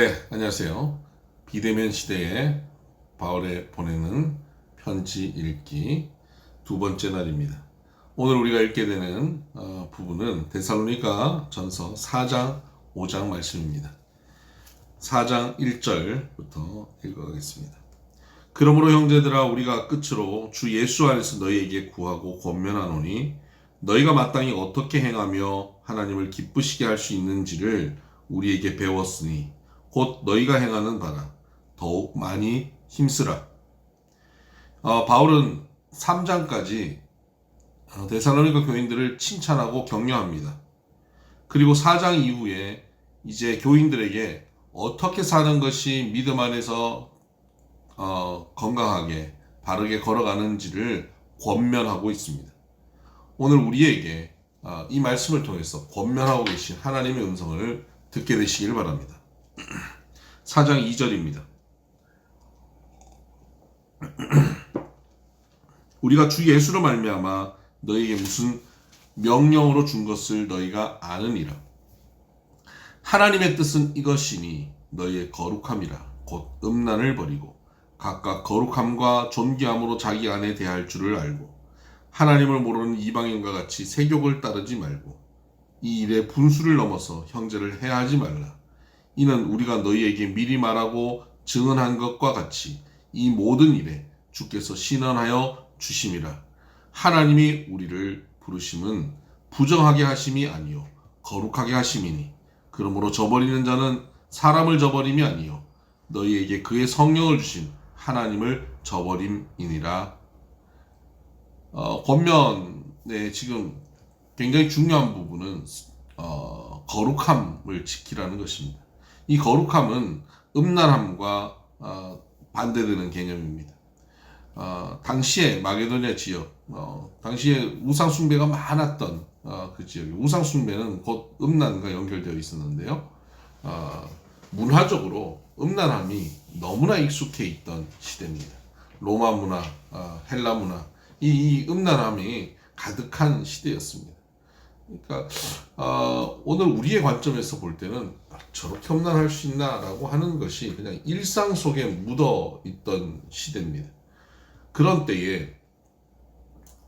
네, 안녕하세요. 비대면 시대에 바울의 보내는 편지 읽기 두 번째 날입니다. 오늘 우리가 읽게 되는 부분은 데살로니가 전서 4장 5장 말씀입니다. 4장 1절부터 읽어가겠습니다. 그러므로 형제들아, 우리가 끝으로 주 예수 안에서 너희에게 구하고 권면하노니 너희가 마땅히 어떻게 행하며 하나님을 기쁘시게 할 수 있는지를 우리에게 배웠으니 곧 너희가 행하는 바라 더욱 많이 힘쓰라. 바울은 3장까지 데살로니가 교인들을 칭찬하고 격려합니다. 그리고 4장 이후에 이제 교인들에게 어떻게 사는 것이 믿음 안에서 건강하게 바르게 걸어가는지를 권면하고 있습니다. 오늘 우리에게 이 말씀을 통해서 권면하고 계신 하나님의 음성을 듣게 되시길 바랍니다. 4장 2절입니다. 우리가 주 예수로 말미암아 너희에게 무슨 명령으로 준 것을 너희가 아느니라. 하나님의 뜻은 이것이니 너희의 거룩함이라. 곧 음란을 버리고 각각 거룩함과 존귀함으로 자기 안에 대할 줄을 알고 하나님을 모르는 이방인과 같이 세욕을 따르지 말고 이 일에 분수를 넘어서 형제를 해하지 말라. 이는 우리가 너희에게 미리 말하고 증언한 것과 같이 이 모든 일에 주께서 신원하여 주심이라. 하나님이 우리를 부르심은 부정하게 하심이 아니요 거룩하게 하심이니 그러므로 저버리는 자는 사람을 저버림이 아니요 너희에게 그의 성령을 주신 하나님을 저버림이니라. 권면의 지금 굉장히 중요한 부분은 거룩함을 지키라는 것입니다. 이 거룩함은 음란함과 반대되는 개념입니다. 당시에 마게도냐 지역, 당시에 우상숭배가 많았던 그 지역이 우상숭배는 곧 음란과 연결되어 있었는데요. 문화적으로 음란함이 너무나 익숙해 있던 시대입니다. 로마 문화, 헬라 문화, 이 음란함이 가득한 시대였습니다. 그러니까 오늘 우리의 관점에서 볼 때는 저렇게 음란할 수 있나라고 하는 것이 그냥 일상 속에 묻어 있던 시대입니다. 그런 때에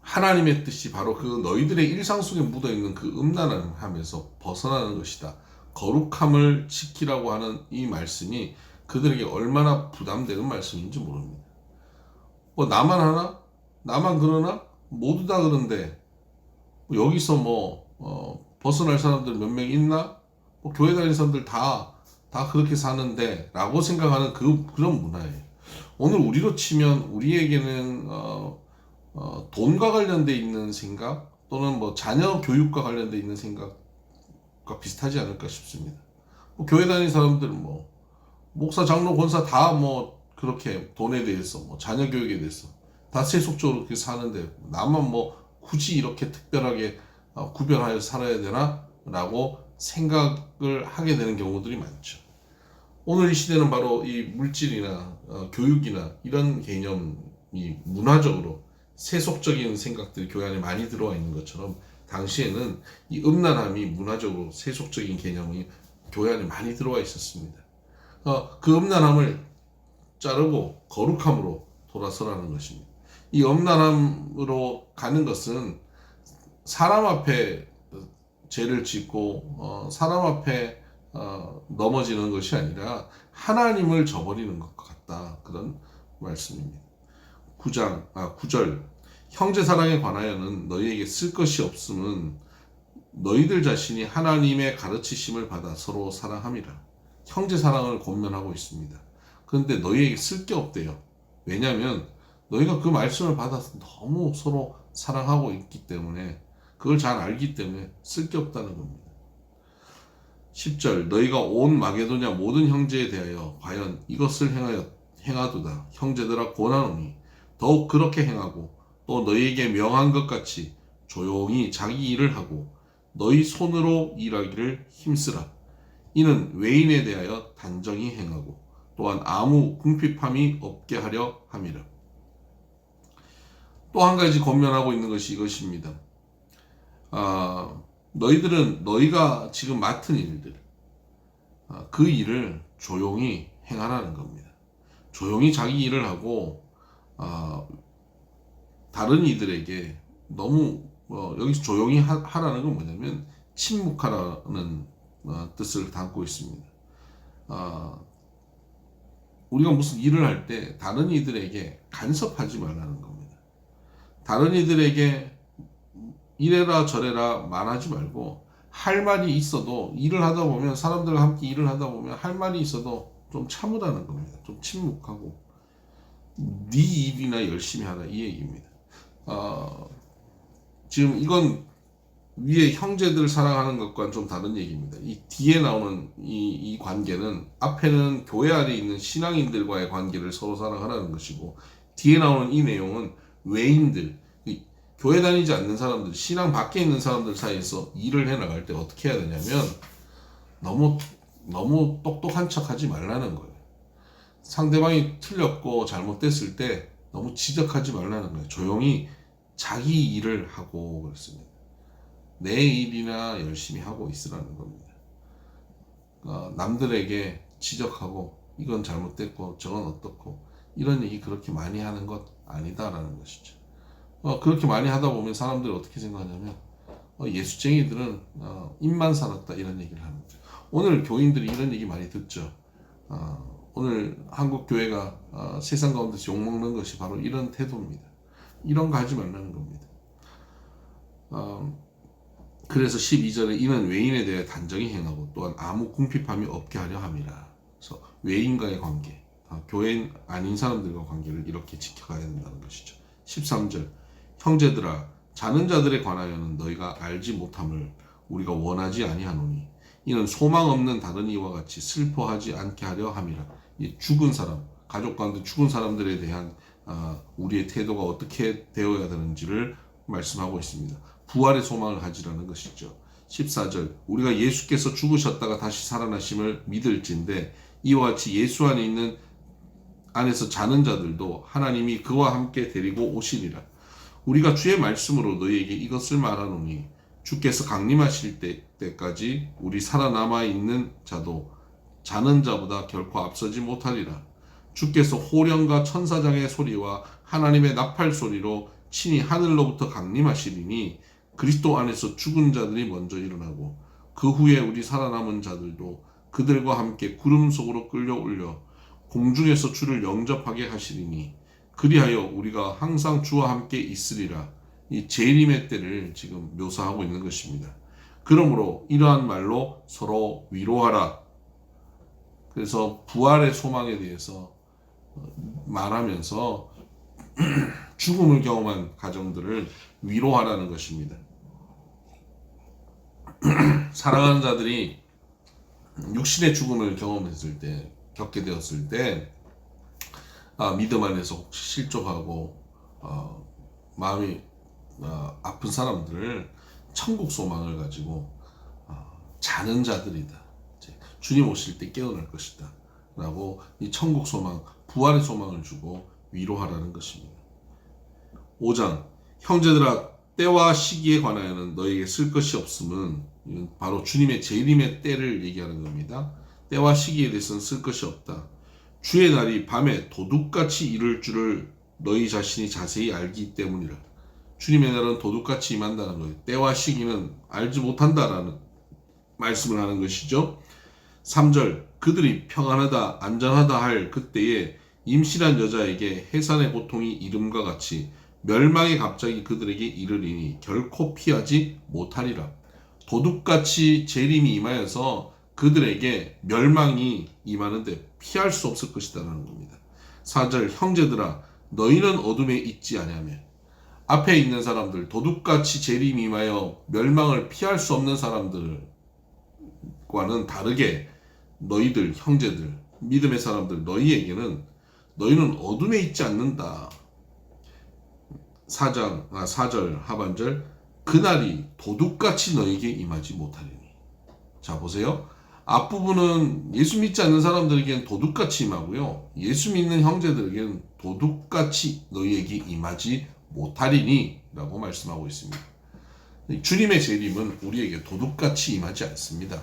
하나님의 뜻이 바로 그 너희들의 일상 속에 묻어 있는 그 음란함에서 벗어나는 것이다. 거룩함을 지키라고 하는 이 말씀이 그들에게 얼마나 부담되는 말씀인지 모릅니다. 뭐 나만 하나? 나만 그러나? 모두 다 그런데 여기서 벗어날 사람들 몇 명 있나? 교회 다니는 사람들 다 그렇게 사는데 라고 생각하는 그런 문화예요. 오늘 우리로 치면 우리에게는 돈과 관련돼 있는 생각 또는 자녀 교육과 관련돼 있는 생각과 비슷하지 않을까 싶습니다. 교회 다니는 사람들 목사, 장로, 권사 다 그렇게 돈에 대해서 자녀 교육에 대해서 다 세속적으로 그렇게 사는데 나만 굳이 이렇게 특별하게 구별하여 살아야 되나? 라고 생각을 하게 되는 경우들이 많죠. 오늘 이 시대는 바로 이 물질이나 교육이나 이런 개념이 문화적으로 세속적인 생각들이 교회 안에 많이 들어와 있는 것처럼 당시에는 이 음란함이 문화적으로 세속적인 개념이 교회 안에 많이 들어와 있었습니다. 그 음란함을 자르고 거룩함으로 돌아서라는 것입니다. 이 음란함으로 가는 것은 사람 앞에 죄를 짓고 사람 앞에 넘어지는 것이 아니라 하나님을 저버리는 것 같다. 그런 말씀입니다. 9절 형제 사랑에 관하여는 너희에게 쓸 것이 없음은 너희들 자신이 하나님의 가르치심을 받아 서로 사랑함이라. 형제 사랑을 권면하고 있습니다. 그런데 너희에게 쓸 게 없대요. 왜냐하면 너희가 그 말씀을 받아서 너무 서로 사랑하고 있기 때문에 그걸 잘 알기 때문에 쓸 게 없다는 겁니다. 10절 너희가 온 마게도냐 모든 형제에 대하여 과연 이것을 행하도다. 형제들아 권하노니 더욱 그렇게 행하고 또 너희에게 명한 것 같이 조용히 자기 일을 하고 너희 손으로 일하기를 힘쓰라. 이는 외인에 대하여 단정히 행하고 또한 아무 궁핍함이 없게 하려 함이라. 또 한 가지 권면하고 있는 것이 이것입니다. 너희들은 너희가 지금 맡은 일들, 그 일을 조용히 행하라는 겁니다. 조용히 자기 일을 하고 다른 이들에게 너무 여기서 조용히 하라는 건 뭐냐면 침묵하라는 뜻을 담고 있습니다. 우리가 무슨 일을 할 때 다른 이들에게 간섭하지 말라는 겁니다. 다른 이들에게 이래라 저래라 말하지 말고 할 말이 있어도 일을 하다 보면 사람들과 함께 일을 하다 보면 할 말이 있어도 좀 참으라는 겁니다. 좀 침묵하고 네 일이나 열심히 하라 이 얘기입니다. 지금 이건 위에 형제들 사랑하는 것과는 좀 다른 얘기입니다. 이 뒤에 나오는 이 관계는 앞에는 교회 안에 있는 신앙인들과의 관계를 서로 사랑하라는 것이고 뒤에 나오는 이 내용은 외인들, 교회 다니지 않는 사람들, 신앙 밖에 있는 사람들 사이에서 일을 해나갈 때 어떻게 해야 되냐면 너무 똑똑한 척 하지 말라는 거예요. 상대방이 틀렸고 잘못됐을 때 너무 지적하지 말라는 거예요. 조용히 자기 일을 하고 그랬습니다. 내 일이나 열심히 하고 있으라는 겁니다. 남들에게 지적하고 이건 잘못됐고 저건 어떻고 이런 얘기 그렇게 많이 하는 것 아니다라는 것이죠. 그렇게 많이 하다 보면 사람들이 어떻게 생각하냐면 예수쟁이들은 입만 살았다 이런 얘기를 합니다. 오늘 교인들이 이런 얘기 많이 듣죠. 오늘 한국 교회가 세상 가운데서 욕먹는 것이 바로 이런 태도입니다. 이런 거 하지 말라는 겁니다. 그래서 12절에 이는 외인에 대해 단정히 행하고 또한 아무 궁핍함이 없게 하려 함이라. 그래서 외인과의 관계, 교회 아닌 사람들과 관계를 이렇게 지켜가야 된다는 것이죠. 13절 형제들아 자는 자들에 관하여는 너희가 알지 못함을 우리가 원하지 아니하노니 이는 소망 없는 다른 이와 같이 슬퍼하지 않게 하려 함이라. 이 죽은 사람, 가족 가운데 죽은 사람들에 대한 우리의 태도가 어떻게 되어야 되는지를 말씀하고 있습니다. 부활의 소망을 가지라는 것이죠. 14절 우리가 예수께서 죽으셨다가 다시 살아나심을 믿을진데 이와 같이 예수 안에 있는 안에서 자는 자들도 하나님이 그와 함께 데리고 오시리라. 우리가 주의 말씀으로 너희에게 이것을 말하노니 주께서 강림하실 때까지 우리 살아남아 있는 자도 자는 자보다 결코 앞서지 못하리라. 주께서 호령과 천사장의 소리와 하나님의 나팔 소리로 친히 하늘로부터 강림하시리니 그리스도 안에서 죽은 자들이 먼저 일어나고 그 후에 우리 살아남은 자들도 그들과 함께 구름 속으로 끌려올려 공중에서 주를 영접하게 하시리니 그리하여 우리가 항상 주와 함께 있으리라. 이 재림의 때를 지금 묘사하고 있는 것입니다. 그러므로 이러한 말로 서로 위로하라. 그래서 부활의 소망에 대해서 말하면서 죽음을 경험한 가정들을 위로하라는 것입니다. 사랑하는 자들이 육신의 죽음을 경험했을 때, 겪게 되었을 때 믿음 안에서 혹시 실족하고 마음이 아픈 사람들을 천국 소망을 가지고 자는 자들이다. 주님 오실 때 깨어날 것이다. 라고 이 천국 소망, 부활의 소망을 주고 위로하라는 것입니다. 5장 형제들아 때와 시기에 관하여는 너에게 쓸 것이 없음은 바로 주님의 재림의 때를 얘기하는 겁니다. 때와 시기에 대해서는 쓸 것이 없다. 주의 날이 밤에 도둑같이 이를 줄을 너희 자신이 자세히 알기 때문이라. 주님의 날은 도둑같이 임한다는 거예요. 때와 시기는 알지 못한다라는 말씀을 하는 것이죠. 3절 그들이 평안하다 안전하다 할 그때에 임신한 여자에게 해산의 고통이 이름과 같이 멸망이 갑자기 그들에게 이르리니 결코 피하지 못하리라. 도둑같이 재림이 임하여서 그들에게 멸망이 임하는데 피할 수 없을 것이다라는 겁니다. 4절 형제들아 너희는 어둠에 있지 아니하며 앞에 있는 사람들 도둑같이 재림이 임하여 멸망을 피할 수 없는 사람들과는 다르게 너희들 형제들 믿음의 사람들 너희는 어둠에 있지 않는다. 4절 하반절 그날이 도둑같이 너에게 임하지 못하리니. 자 보세요. 앞부분은 예수 믿지 않는 사람들에게는 도둑같이 임하고요. 예수 믿는 형제들에게는 도둑같이 너희에게 임하지 못하리니 라고 말씀하고 있습니다. 주님의 재림은 우리에게 도둑같이 임하지 않습니다.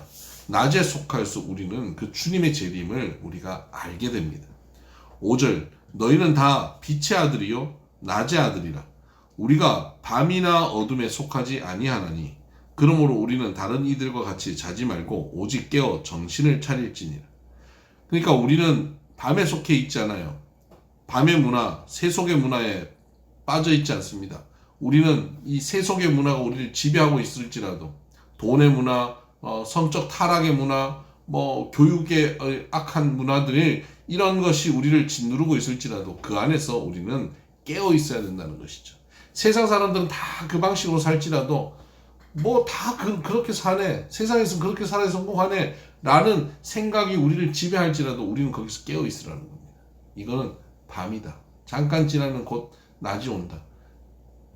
낮에 속하여서 우리는 그 주님의 재림을 우리가 알게 됩니다. 5절 너희는 다 빛의 아들이요 낮의 아들이라. 우리가 밤이나 어둠에 속하지 아니하나니 그러므로 우리는 다른 이들과 같이 자지 말고 오직 깨어 정신을 차릴지니라. 그러니까 우리는 밤에 속해 있지 않아요. 밤의 문화, 세속의 문화에 빠져 있지 않습니다. 우리는 이 세속의 문화가 우리를 지배하고 있을지라도 돈의 문화, 성적 타락의 문화, 교육의 악한 문화들이 이런 것이 우리를 짓누르고 있을지라도 그 안에서 우리는 깨어 있어야 된다는 것이죠. 세상 사람들은 다 그 방식으로 살지라도 다 그렇게 사네, 세상에서 그렇게 살아야 성공하네 라는 생각이 우리를 지배할지라도 우리는 거기서 깨어 있으라는 겁니다. 이거는 밤이다. 잠깐 지나면 곧 낮이 온다.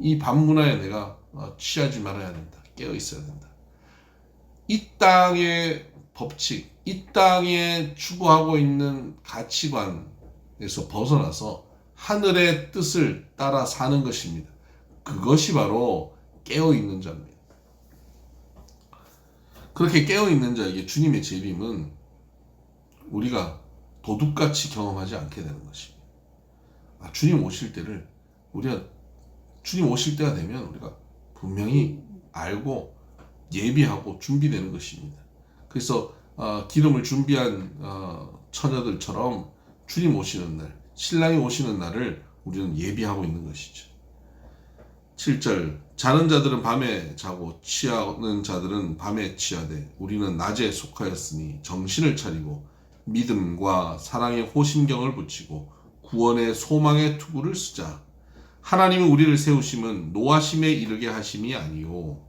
이 밤 문화에 내가 취하지 말아야 된다. 깨어 있어야 된다. 이 땅의 법칙, 이 땅에 추구하고 있는 가치관에서 벗어나서 하늘의 뜻을 따라 사는 것입니다. 그것이 바로 깨어있는 자입니다. 그렇게 깨어있는 자에게 주님의 재림은 우리가 도둑같이 경험하지 않게 되는 것입니다. 주님 오실 때를 주님 오실 때가 되면 우리가 분명히 알고 예비하고 준비되는 것입니다. 그래서 기름을 준비한 처녀들처럼 주님 오시는 날, 신랑이 오시는 날을 우리는 예비하고 있는 것이죠. 7절 자는 자들은 밤에 자고 취하는 자들은 밤에 취하되 우리는 낮에 속하였으니 정신을 차리고 믿음과 사랑의 호심경을 붙이고 구원의 소망의 투구를 쓰자. 하나님은 우리를 세우심은 노하심에 이르게 하심이 아니요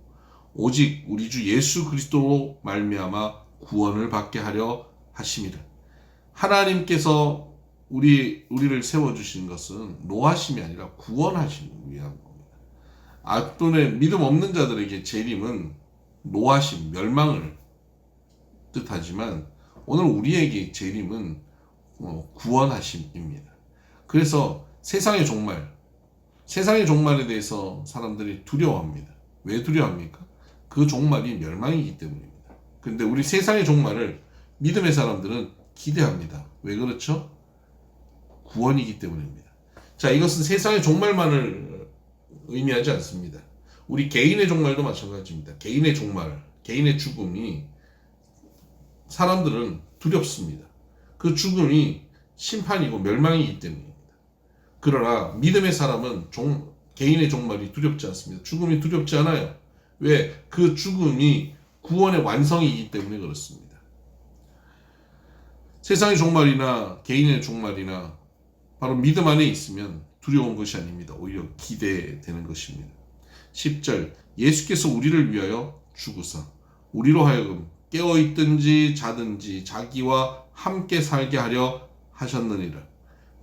오직 우리 주 예수 그리스도로 말미암아 구원을 받게 하려 하심이라. 하나님께서 우리를 세워주신 것은 노하심이 아니라 구원하심을 위한 겁니다. 앞돈에 믿음 없는 자들에게 재림은 노하심, 멸망을 뜻하지만 오늘 우리에게 재림은 구원하심입니다. 그래서 세상의 종말에 대해서 사람들이 두려워합니다. 왜 두려워합니까? 그 종말이 멸망이기 때문입니다. 그런데 우리 세상의 종말을 믿음의 사람들은 기대합니다. 왜 그렇죠? 구원이기 때문입니다. 자, 이것은 세상의 종말만을 의미하지 않습니다. 우리 개인의 종말도 마찬가지입니다. 개인의 종말, 개인의 죽음이 사람들은 두렵습니다. 그 죽음이 심판이고 멸망이기 때문입니다. 그러나 믿음의 사람은 개인의 종말이 두렵지 않습니다. 죽음이 두렵지 않아요. 왜? 그 죽음이 구원의 완성이기 때문에 그렇습니다. 세상의 종말이나 개인의 종말이나 바로 믿음 안에 있으면 두려운 것이 아닙니다. 오히려 기대되는 것입니다. 10절 예수께서 우리를 위하여 죽으사 우리로 하여금 깨어있든지 자든지 자기와 함께 살게 하려 하셨느니라.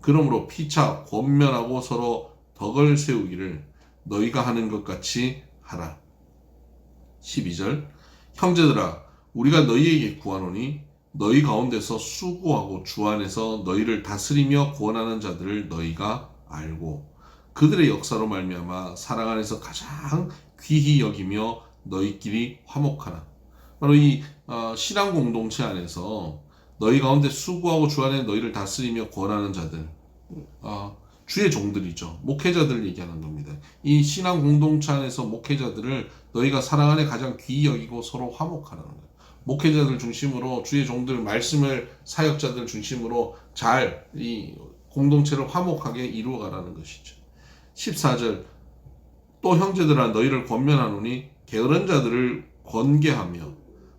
그러므로 피차 권면하고 서로 덕을 세우기를 너희가 하는 것 같이 하라. 12절 형제들아 우리가 너희에게 구하노니 너희 가운데서 수고하고 주 안에서 너희를 다스리며 구원하는 자들을 너희가 알고 그들의 역사로 말미암아 사랑 안에서 가장 귀히 여기며 너희끼리 화목하라. 바로 이 신앙 공동체 안에서 너희 가운데 수고하고 주 안에 너희를 다스리며 구원하는 자들, 주의 종들이죠. 목회자들 얘기하는 겁니다. 이 신앙 공동체 안에서 목회자들을 너희가 사랑 안에 가장 귀히 여기고 서로 화목하라는 거예요. 목회자들 중심으로 주의 종들 말씀을 사역자들 중심으로 잘 이 공동체를 화목하게 이루어가라는 것이죠. 14절 또 형제들아 너희를 권면하노니 게으른 자들을 권계하며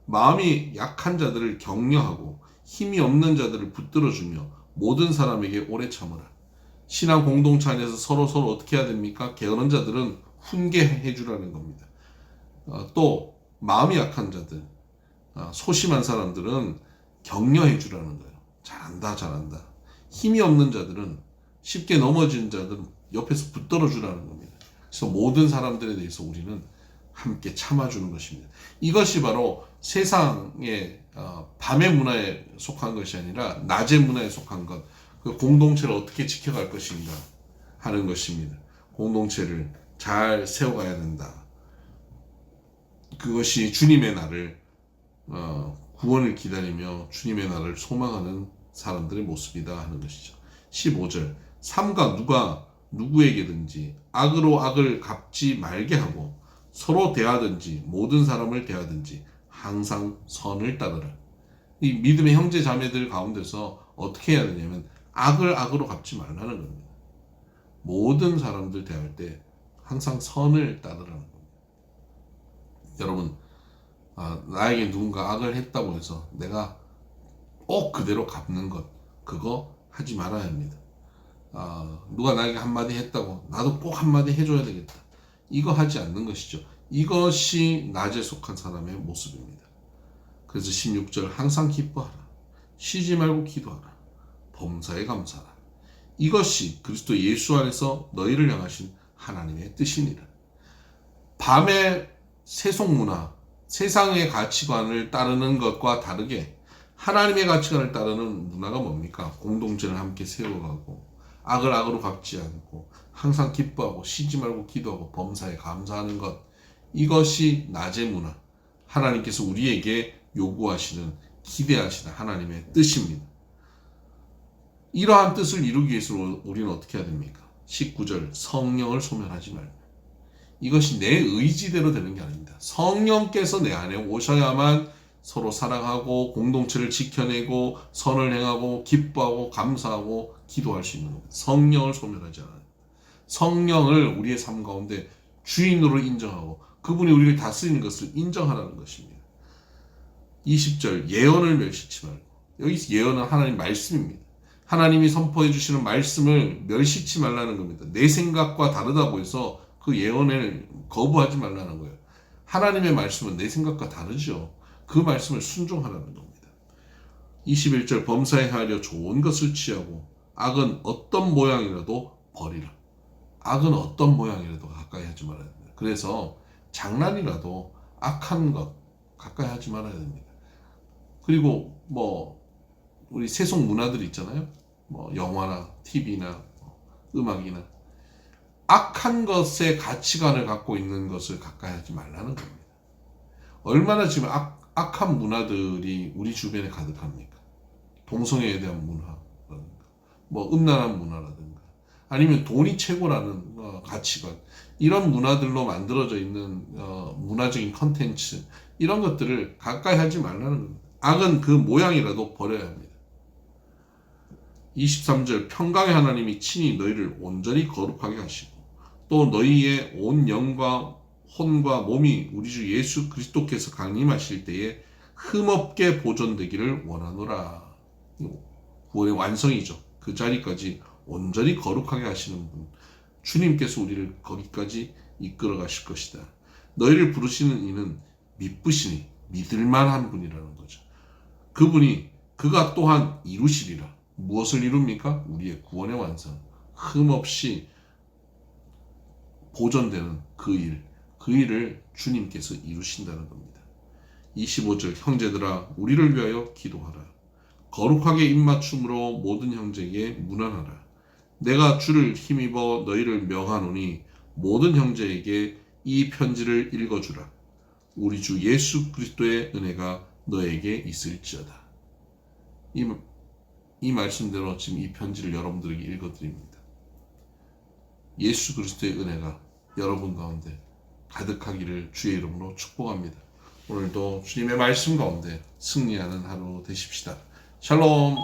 마음이 약한 자들을 격려하고 힘이 없는 자들을 붙들어주며 모든 사람에게 오래 참으라. 신앙 공동체 안에서 서로 어떻게 해야 됩니까? 게으른 자들은 훈계해 주라는 겁니다. 또 마음이 약한 자들, 소심한 사람들은 격려해 주라는 거예요. 잘한다. 힘이 없는 자들은 쉽게 넘어진 자들은 옆에서 붙들어 주라는 겁니다. 그래서 모든 사람들에 대해서 우리는 함께 참아주는 것입니다. 이것이 바로 세상의 밤의 문화에 속한 것이 아니라 낮의 문화에 속한 것, 그 공동체를 어떻게 지켜갈 것인가 하는 것입니다. 공동체를 잘 세워가야 된다. 그것이 주님의 날을 구원을 기다리며 주님의 날을 소망하는 사람들의 모습이다 하는 것이죠. 15절 삼가 누가 누구에게든지 악으로 악을 갚지 말게 하고 서로 대하든지 모든 사람을 대하든지 항상 선을 따르라. 이 믿음의 형제 자매들 가운데서 어떻게 해야 되냐면 악을 악으로 갚지 말라는 겁니다. 모든 사람들 대할 때 항상 선을 따르라는 겁니다. 여러분 나에게 누군가 악을 했다고 해서 내가 꼭 그대로 갚는 것 그거 하지 말아야 합니다. 누가 나에게 한마디 했다고 나도 꼭 한마디 해줘야 되겠다. 이거 하지 않는 것이죠. 이것이 낮에 속한 사람의 모습입니다. 그래서 16절 항상 기뻐하라. 쉬지 말고 기도하라. 범사에 감사하라. 이것이 그리스도 예수 안에서 너희를 향하신 하나님의 뜻이니라. 밤의 세속문화, 세상의 가치관을 따르는 것과 다르게 하나님의 가치관을 따르는 문화가 뭡니까? 공동체를 함께 세워가고 악을 악으로 갚지 않고 항상 기뻐하고 쉬지 말고 기도하고 범사에 감사하는 것, 이것이 낮의 문화, 하나님께서 우리에게 요구하시는 기대하시는 하나님의 뜻입니다. 이러한 뜻을 이루기 위해서 우리는 어떻게 해야 됩니까? 19절 성령을 소멸하지 말고, 이것이 내 의지대로 되는 게 아닙니다. 성령께서 내 안에 오셔야만 서로 사랑하고 공동체를 지켜내고 선을 행하고 기뻐하고 감사하고 기도할 수 있는 겁니다. 성령을 소멸하지 않아요. 성령을 우리의 삶 가운데 주인으로 인정하고 그분이 우리를 다스리는 것을 인정하라는 것입니다. 20절 예언을 멸시치 말고, 여기서 예언은 하나님 말씀입니다. 하나님이 선포해 주시는 말씀을 멸시치 말라는 겁니다. 내 생각과 다르다고 해서 그 예언을 거부하지 말라는 거예요. 하나님의 말씀은 내 생각과 다르죠. 그 말씀을 순종하라는 겁니다. 21절 범사에 하려 좋은 것을 취하고 악은 어떤 모양이라도 버리라. 악은 어떤 모양이라도 가까이 하지 말아야 됩니다. 그래서 장난이라도 악한 것 가까이 하지 말아야 됩니다. 그리고 우리 세속 문화들 있잖아요. 영화나 TV나 음악이나 악한 것의 가치관을 갖고 있는 것을 가까이 하지 말라는 겁니다. 얼마나 지금 악한 문화들이 우리 주변에 가득합니까? 동성애에 대한 문화라든가, 음란한 문화라든가, 아니면 돈이 최고라는 가치관, 이런 문화들로 만들어져 있는 문화적인 컨텐츠, 이런 것들을 가까이 하지 말라는 겁니다. 악은 그 모양이라도 버려야 합니다. 23절 평강의 하나님이 친히 너희를 온전히 거룩하게 하시고 또 너희의 온 영과 혼과 몸이 우리 주 예수 그리스도께서 강림하실 때에 흠없게 보존되기를 원하노라. 구원의 완성이죠. 그 자리까지 온전히 거룩하게 하시는 분, 주님께서 우리를 거기까지 이끌어 가실 것이다. 너희를 부르시는 이는 미쁘시니 믿을만한 분이라는 거죠. 그가 또한 이루시리라. 무엇을 이룹니까? 우리의 구원의 완성, 흠없이 보존되는 그 일을 주님께서 이루신다는 겁니다. 25절 형제들아 우리를 위하여 기도하라. 거룩하게 입맞춤으로 모든 형제에게 문안하라. 내가 주를 힘입어 너희를 명하노니 모든 형제에게 이 편지를 읽어주라. 우리 주 예수 그리스도의 은혜가 너에게 있을지어다. 이 말씀대로 지금 이 편지를 여러분들에게 읽어드립니다. 예수 그리스도의 은혜가 여러분 가운데 가득하기를 주의 이름으로 축복합니다. 오늘도 주님의 말씀 가운데 승리하는 하루 되십시다. 샬롬.